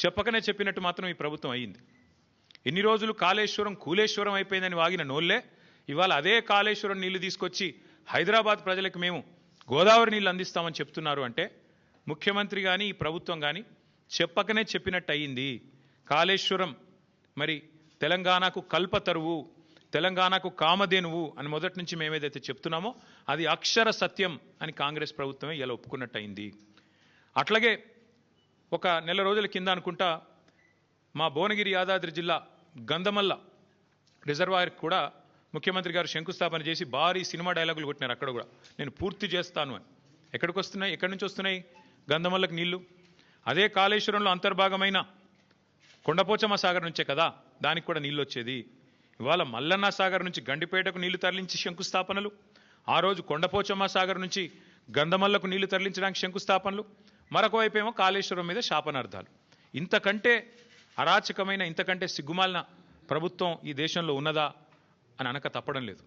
చెప్పకనే చెప్పినట్టు మాత్రం ఈ ప్రభుత్వం అయ్యింది. ఎన్ని రోజులు కాళేశ్వరం కూలేశ్వరం అయిపోయిందని వాగిన నోళ్లే ఇవాళ అదే కాళేశ్వరం నీళ్లు తీసుకొచ్చి హైదరాబాద్ ప్రజలకు మేము గోదావరి నీళ్లు అందిస్తామని చెప్తున్నారు అంటే ముఖ్యమంత్రి కానీ ఈ ప్రభుత్వం కానీ చెప్పకనే చెప్పినట్టు అయ్యింది. కాళేశ్వరం మరి తెలంగాణకు కల్పతరువు, తెలంగాణకు కామధేనువు అని మొదటి నుంచి మేమేదైతే చెప్తున్నామో అది అక్షర సత్యం అని కాంగ్రెస్ ప్రభుత్వమే ఇలా ఒప్పుకున్నట్టు అయింది. అట్లాగే ఒక నెల రోజుల కింద అనుకుంటా మా భువనగిరి యాదాద్రి జిల్లా గంధమల్ల రిజర్వాయర్ కూడా ముఖ్యమంత్రి గారు శంకుస్థాపన చేసి భారీ సినిమా డైలాగులు కొట్టినారు. అక్కడ కూడా నేను పూర్తి చేస్తాను అని. ఎక్కడికి వస్తున్నాయి, ఎక్కడి నుంచి వస్తున్నాయి గంధమల్లకి నీళ్లు? అదే కాళేశ్వరంలో అంతర్భాగమైన కొండపోచమ్మ సాగర్ నుంచే కదా దానికి కూడా నీళ్ళు వచ్చేది. ఇవాళ మల్లన్న సాగర్ నుంచి గండిపేటకు నీళ్లు తరలించి శంకుస్థాపనలు, ఆ రోజు కొండపోచమ్మ సాగర్ నుంచి గంధమల్లకు నీళ్లు తరలించడానికి శంకుస్థాపనలు, మరొక వైపేమో కాళేశ్వరం మీద శాపనార్థాలు. ఇంతకంటే అరాచకమైన, ఇంతకంటే సిగ్గుమాలిన ప్రభుత్వం ఈ దేశంలో ఉన్నదా అని అనక తప్పడం లేదు.